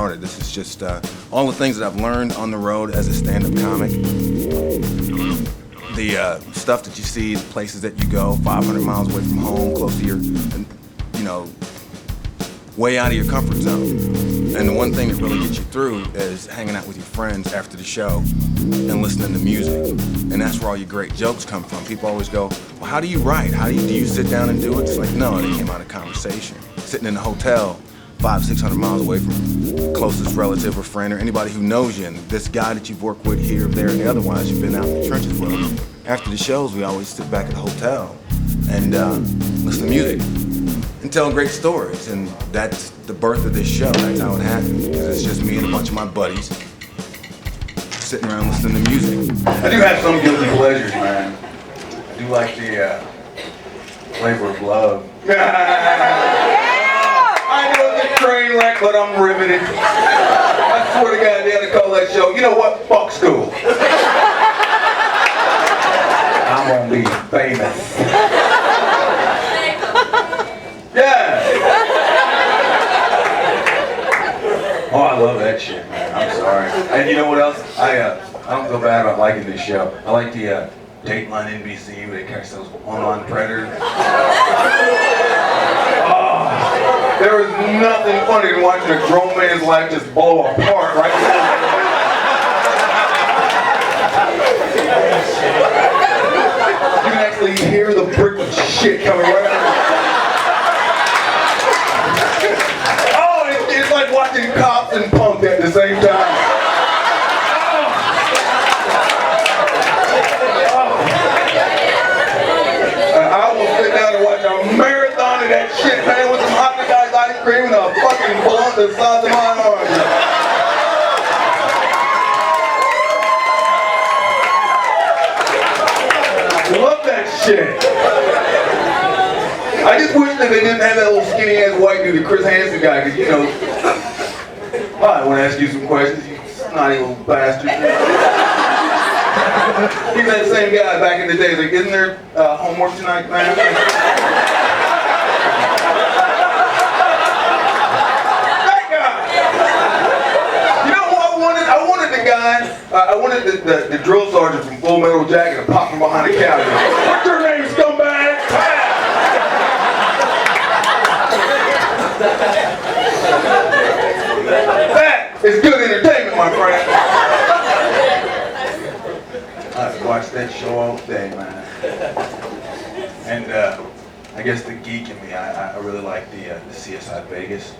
started. This is just all the things that I've learned on the road as a stand-up comic. The stuff that you see, the places that you go, 500 miles away from home, close to your, you know, way out of your comfort zone. And the one thing that really gets you through is hanging out with your friends after the show and listening to music. And that's where all your great jokes come from. People always go, well, how do you write? Do you sit down and do it? It's like, no, they came out of conversation. Sitting in a hotel 500-600 miles away from closest relative or friend or anybody who knows you, and this guy that you've worked with here, there, and otherwise you've been out in the trenches with. After the shows, we always sit back at the hotel and listen to music and tell great stories, and that's the birth of this show. That's how it happened, because it's just me and a bunch of my buddies sitting around listening to music. I do have some guilty pleasures, man. I do like the flavor of love. I know it's a train wreck, but I'm riveted. I swear to God, they had to call that show, you know what, fuck school. I'm gonna be famous. Yeah. Oh, I love that shit, man. I'm sorry. And you know what else? I don't feel bad about liking this show. I like the Dateline NBC where they catch those online predators. Oh, there is nothing funny than watching a grown man's life just blow apart right now. You can actually hear the brick shit coming right out. Oh, it's like watching Cops and Punk at the same time. I will sit down and watch a marathon of that shit, man, with some oxidized ice cream and a fucking blunt the size of my arm. Love that shit. I just wish that they didn't have that little skinny ass white dude, the Chris Hansen guy, because, you know, I want to ask you some questions, you snotty little bastard. He's that same guy back in the day. Like, isn't there homework tonight, man? That guy. You know who I wanted? I wanted the guy. I wanted the drill sergeant from Full Metal Jacket to pop from behind the counter. What's your name, scumbag? That is good entertainment, my friend. I watch that show all day, man. And I guess the geek in me, I really like the CSI Vegas.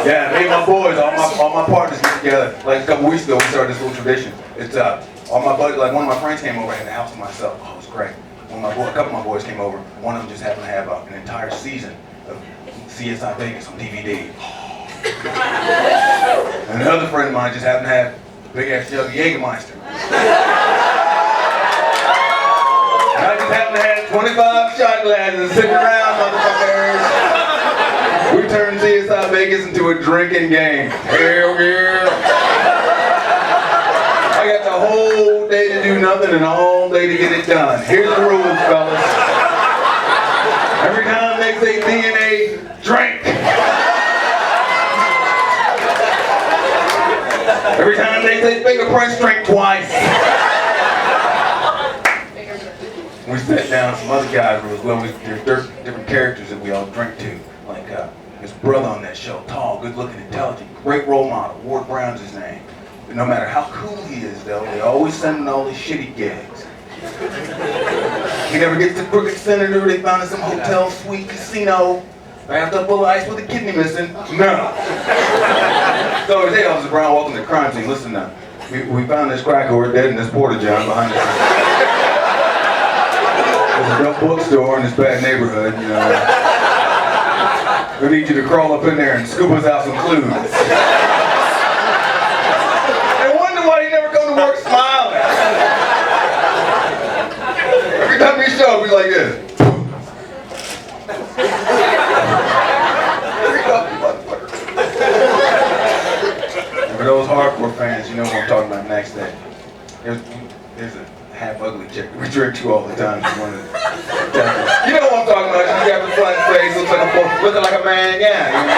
Yeah, me and my boys, all my partners get together. Like a couple weeks ago, we started this little tradition. It's all my buddies, like one of my friends came over and the house to myself. Oh, it was great. A couple of my boys came over. One of them just happened to have an entire season of CSI Vegas on DVD. And another friend of mine just happened to have big ass jug of Jägermeister. And I just happened to have 25 shot glasses sitting around, motherfuckers. We turned CSI Vegas into a drinking game. Hell yeah. I got the whole day to do nothing and the whole day to get it done. Here's the rules, fellas. Every time they say DNA, drink. Every time they say fingerprints, drink twice. We sat down, some other guys were as well. There's different characters that we all drink to. Like his brother on that show, tall, good-looking, intelligent, great role model. Ward Brown's his name. But no matter how cool he is, though, they always send him all these shitty gigs. He never gets to Crooked Senator. They found in some hotel suite casino. Bathtub full of ice with a kidney missing. No. So, hey, Officer Brown, welcome to the crime scene. Listen now. We found this crack whore dead in this porta-john behind us. There's a dope bookstore in this bad neighborhood, you know. We need you to crawl up in there and scoop us out some clues. I wonder why you never come to work smiling. Every time we show up, we like this. For those hardcore fans, you know what I'm talking about next day. There's a half ugly chick we drink to all the time. You know what I'm talking about. She got the flat face, looking like a man, yeah. You know?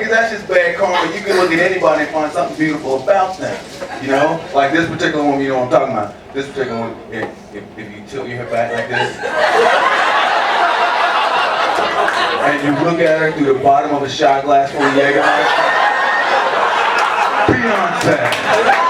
because that's just bad karma. You can look at anybody and find something beautiful about them. You know? Like this particular one, you know what I'm talking about. This particular one, if you tilt your head back like this, and you look at her through the bottom of a shot glass full of Jägermeister, Beyonce.